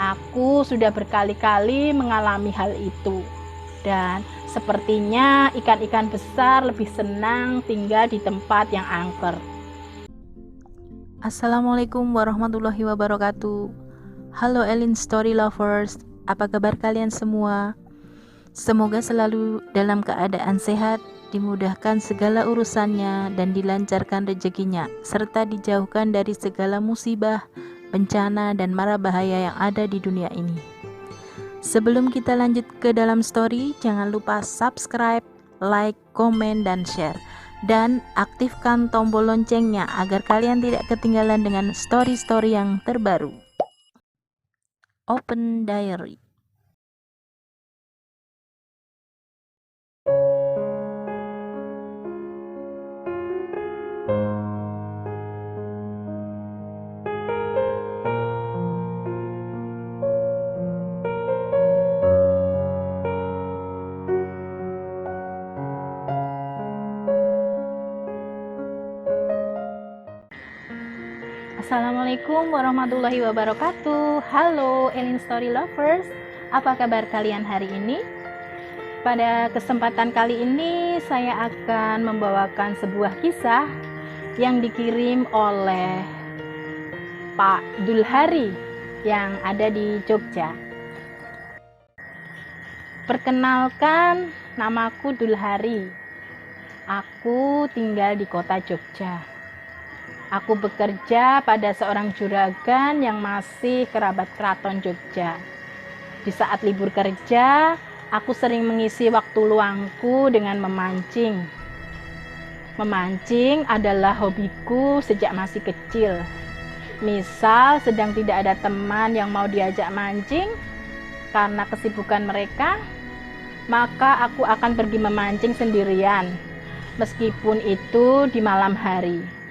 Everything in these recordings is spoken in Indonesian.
Aku sudah berkali-kali mengalami hal itu. Dan sepertinya ikan-ikan besar lebih senang tinggal di tempat yang angker. Assalamualaikum warahmatullahi wabarakatuh. Halo Elin Story Lovers, apa kabar kalian semua? Semoga selalu dalam keadaan sehat, dimudahkan segala urusannya dan dilancarkan rezekinya, serta dijauhkan dari segala musibah, bencana, dan mara bahaya yang ada di dunia ini. Sebelum kita lanjut ke dalam story, jangan lupa subscribe, like, komen, dan share. Dan aktifkan tombol loncengnya agar kalian tidak ketinggalan dengan story-story yang terbaru. Open Diary. Assalamualaikum warahmatullahi wabarakatuh. Halo Elin Story Lovers, apa kabar kalian hari ini? Pada kesempatan kali ini saya akan membawakan sebuah kisah yang dikirim oleh Pak Dulhari yang ada di Jogja. Perkenalkan, namaku Dulhari. Aku tinggal di kota Jogja. Aku bekerja pada seorang juragan yang masih kerabat keraton Jogja. Di saat libur kerja, aku sering mengisi waktu luangku dengan memancing. Memancing adalah hobiku sejak masih kecil. Misal sedang tidak ada teman yang mau diajak mancing karena kesibukan mereka, maka aku akan pergi memancing sendirian, meskipun itu di malam hari.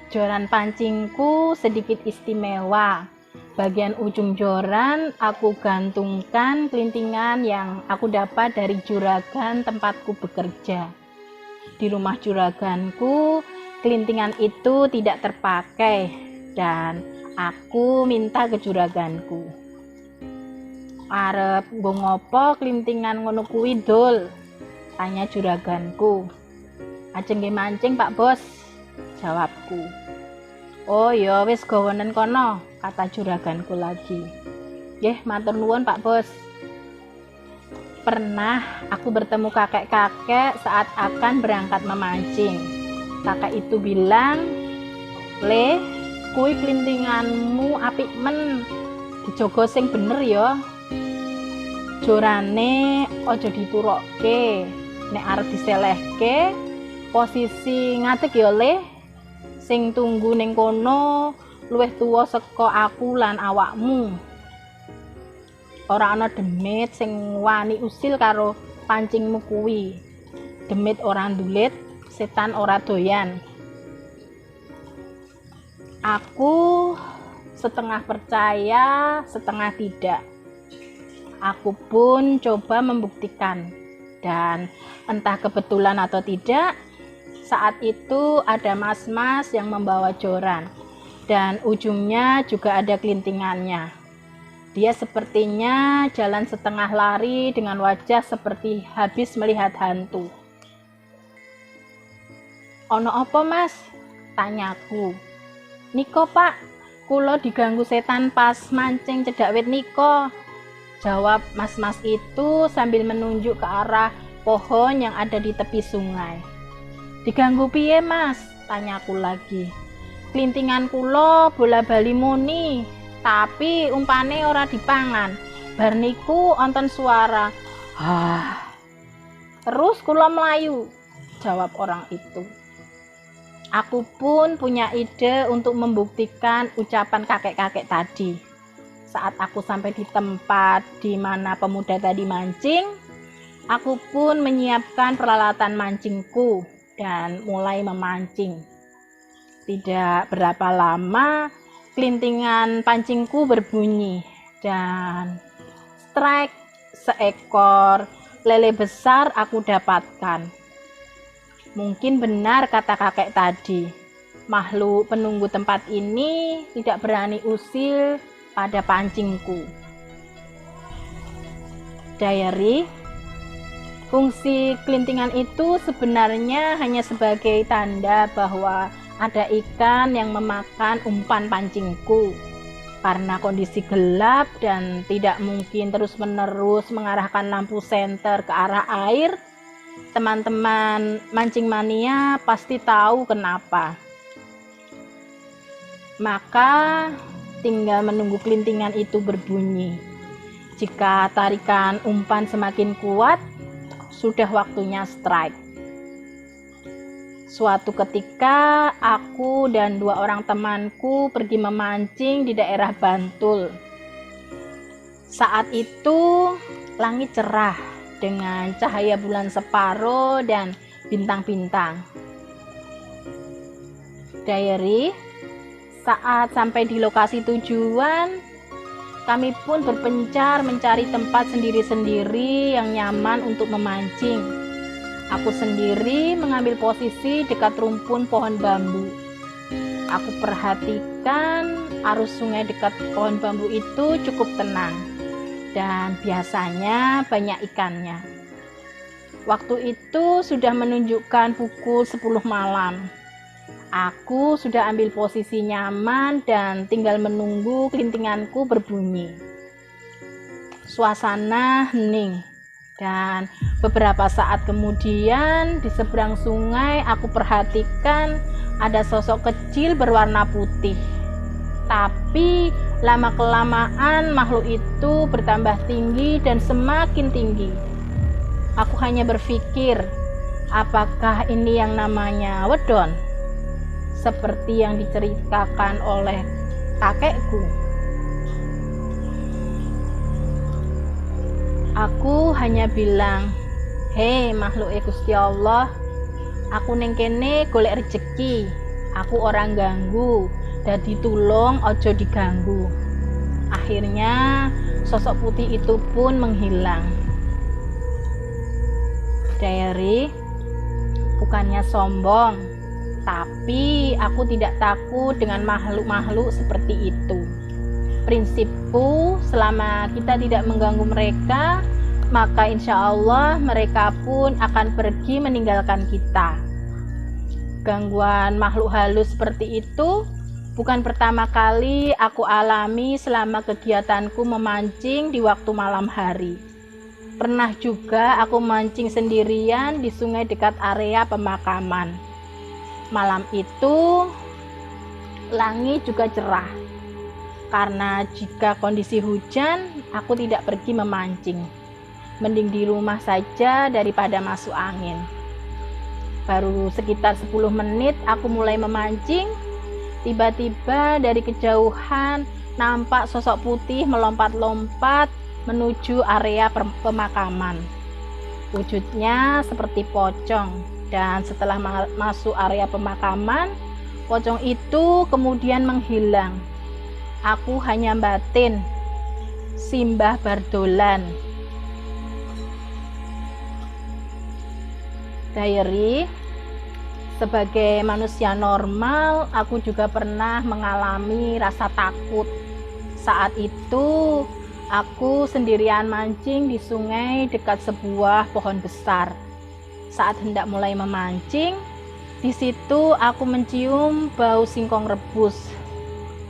Joran pancingku sedikit istimewa. Bagian ujung joran aku gantungkan kelintingan yang aku dapat dari juragan tempatku bekerja. Di rumah juraganku, kelintingan itu tidak terpakai dan aku minta ke juraganku. "Arep nggo ngopo kelintingan ngono kuwi, Dul?" tanya juraganku. "Ajeng nggih mancing, Pak Bos," jawabku. "Oh ya wis gawonen kono," kata juraganku lagi. "Nggih, matur nuwun Pak Bos." Pernah aku bertemu kakek-kakek saat akan berangkat memancing. Kakek itu bilang, "Le, kuwi klintinganmu apik men, dijogo sing bener ya. Jorane aja diturokke, nek arep diselehke posisi ngadeg ya Le. Sing tunggu ning kono luwih tuwa saka aku lan awakmu. Ora ana demit sing wani usil karo pancingmu kuwi. Demit ora ndulit, setan ora doyan." Aku setengah percaya, setengah tidak. Aku pun coba membuktikan, dan entah kebetulan atau tidak, saat itu ada mas-mas yang membawa joran dan ujungnya juga ada kelintingannya. Dia sepertinya jalan setengah lari dengan wajah seperti habis melihat hantu. "Ono apa Mas?" tanyaku. "Niko Pak, kulo diganggu setan pas mancing cedak wit niko," jawab mas-mas itu sambil menunjuk ke arah pohon yang ada di tepi sungai. "Diganggu piye Mas?" tanyaku lagi. "Klintingan kulo bola-bali muni, tapi umpane ora dipangan. Bar niku onten suara, 'Hah.' Terus kulo melayu," jawab orang itu. Aku pun punya ide untuk membuktikan ucapan kakek-kakek tadi. Saat aku sampai di tempat di mana pemuda tadi mancing, aku pun menyiapkan peralatan mancingku dan mulai memancing. Tidak berapa lama, kelintingan pancingku berbunyi dan strike, seekor lele besar aku dapatkan. Mungkin benar kata kakek tadi, Makhluk penunggu tempat ini tidak berani usil pada pancingku. Diary, fungsi kelintingan itu sebenarnya hanya sebagai tanda bahwa ada ikan yang memakan umpan pancingku. Karena kondisi gelap dan tidak mungkin terus-menerus mengarahkan lampu senter ke arah air, teman-teman mancing mania pasti tahu kenapa. Maka tinggal menunggu kelintingan itu berbunyi. Jika tarikan umpan semakin kuat, sudah waktunya strike. Suatu ketika aku dan 2 orang temanku pergi memancing di daerah Bantul. Saat itu langit cerah dengan cahaya bulan separuh dan bintang-bintang. Diary, saat sampai di lokasi tujuan, kami pun berpencar mencari tempat sendiri-sendiri yang nyaman untuk memancing. Aku sendiri mengambil posisi dekat rumpun pohon bambu. Aku perhatikan arus sungai dekat pohon bambu itu cukup tenang dan biasanya banyak ikannya. Waktu itu sudah menunjukkan pukul 10 malam. Aku sudah ambil posisi nyaman dan tinggal menunggu kelintinganku berbunyi. Suasana hening dan beberapa saat kemudian di seberang sungai aku perhatikan ada sosok kecil berwarna putih. Tapi lama-kelamaan makhluk itu bertambah tinggi dan semakin tinggi. Aku hanya berpikir, apakah ini yang namanya wedon? Seperti yang diceritakan oleh kakekku. Aku hanya bilang, "Hei makhluk Gusti Allah, aku neng kene golek rezeki. Aku orang ganggu, dadi tulung ojo diganggu." Akhirnya sosok putih itu pun menghilang. Diary, bukannya sombong, tapi aku tidak takut dengan makhluk-makhluk seperti itu. Prinsipku, selama kita tidak mengganggu mereka, maka insya Allah mereka pun akan pergi meninggalkan kita. Gangguan makhluk halus seperti itu bukan pertama kali aku alami selama kegiatanku memancing di waktu malam hari. Pernah juga aku mancing sendirian di sungai dekat area pemakaman. Malam itu langit juga cerah. Karena jika kondisi hujan, aku tidak pergi memancing. Mending di rumah saja daripada masuk angin. Baru sekitar 10 menit aku mulai memancing. Tiba-tiba dari kejauhan nampak sosok putih melompat-lompat menuju area pemakaman. Wujudnya seperti pocong. Dan setelah masuk area pemakaman, pocong itu kemudian menghilang. Aku hanya batin, simbah bardolan. Diary, sebagai manusia normal, aku juga pernah mengalami rasa takut. Saat itu, aku sendirian mancing di sungai dekat sebuah pohon besar. Saat hendak mulai memancing, di situ aku mencium bau singkong rebus.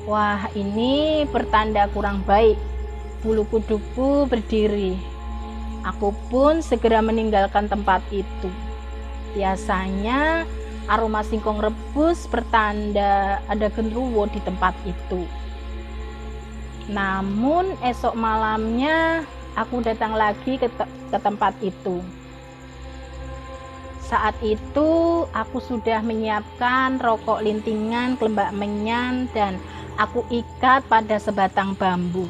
Wah, ini pertanda kurang baik. Bulu kuduku berdiri. Aku pun segera meninggalkan tempat itu. Biasanya aroma singkong rebus pertanda ada genderuwo di tempat itu. Namun esok malamnya aku datang lagi ke tempat itu. Saat itu aku sudah menyiapkan rokok lintingan kelembak menyan dan aku ikat pada sebatang bambu.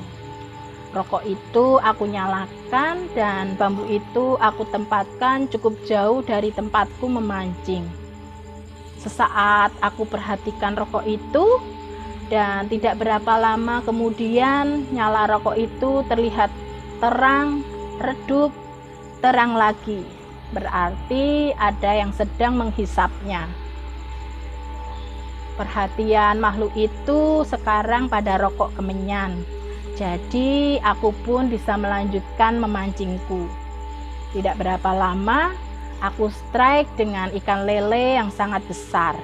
Rokok itu aku nyalakan dan bambu itu aku tempatkan cukup jauh dari tempatku memancing. Sesaat aku perhatikan rokok itu dan tidak berapa lama kemudian nyala rokok itu terlihat terang, redup, terang lagi. Berarti ada yang sedang menghisapnya. Perhatian makhluk itu sekarang pada rokok kemenyan. Jadi aku pun bisa melanjutkan memancingku. Tidak berapa lama, aku strike dengan ikan lele yang sangat besar.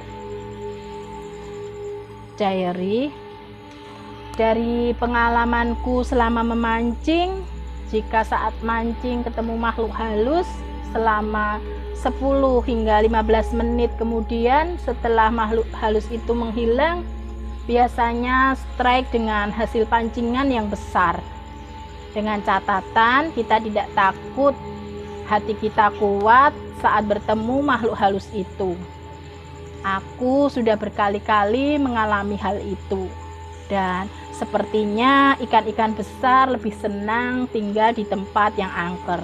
Diary. Dari pengalamanku selama memancing, jika saat mancing ketemu makhluk halus selama 10 hingga 15 menit kemudian setelah makhluk halus itu menghilang, biasanya strike dengan hasil pancingan yang besar. Dengan catatan kita tidak takut, hati kita kuat saat bertemu makhluk halus itu. Aku sudah berkali-kali mengalami hal itu. Dan sepertinya ikan-ikan besar lebih senang tinggal di tempat yang angker.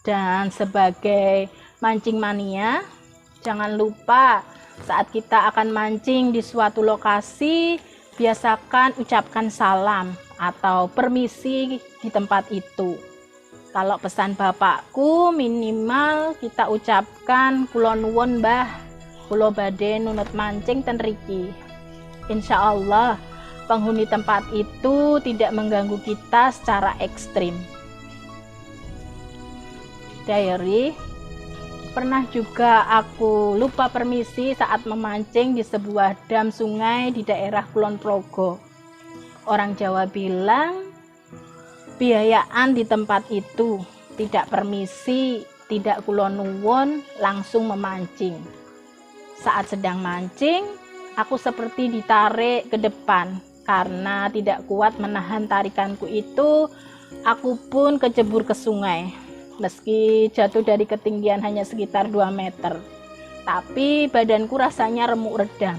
Dan sebagai mancing mania, jangan lupa saat kita akan mancing di suatu lokasi, biasakan ucapkan salam atau permisi di tempat itu. Kalau pesan bapakku, minimal kita ucapkan kula nuwun Mbah, kula badhe nunut mancing ten riki. Insya Allah penghuni tempat itu tidak mengganggu kita secara ekstrim. Diary. Pernah juga aku lupa permisi saat memancing di sebuah dam sungai di daerah Kulon Progo. Orang Jawa bilang biayaan di tempat itu, tidak permisi, tidak kula nuwun, langsung memancing. Saat sedang mancing, aku seperti ditarik ke depan. Karena tidak kuat menahan tarikanku itu, aku pun kecebur ke sungai. Meski jatuh dari ketinggian hanya sekitar 2 meter, tapi badanku rasanya remuk redam.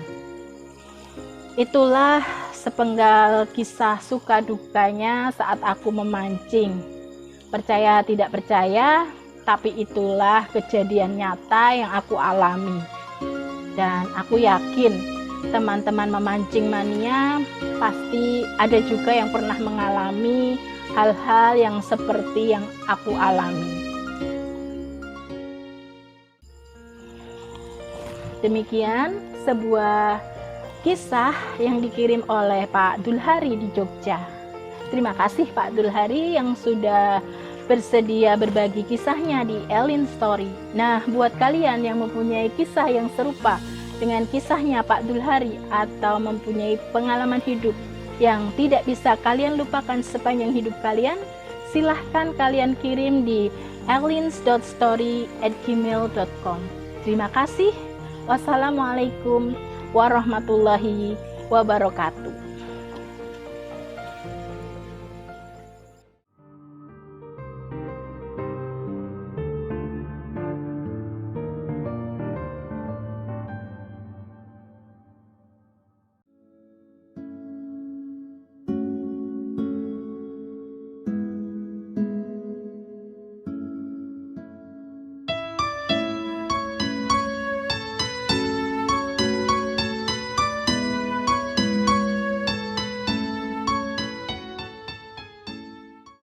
Itulah sepenggal kisah suka dukanya saat aku memancing. Percaya tidak percaya, tapi itulah kejadian nyata yang aku alami. Dan aku yakin teman-teman memancing mania pasti ada juga yang pernah mengalami hal-hal yang seperti yang aku alami. Demikian sebuah kisah yang dikirim oleh Pak Dulhari di Jogja. Terima kasih Pak Dulhari yang sudah bersedia berbagi kisahnya di Elin Story. Nah, buat kalian yang mempunyai kisah yang serupa dengan kisahnya Pak Dulhari atau mempunyai pengalaman hidup yang tidak bisa kalian lupakan sepanjang hidup kalian, silahkan kalian kirim di elins.story@gmail.com. Terima kasih. Wassalamualaikum warahmatullahi wabarakatuh.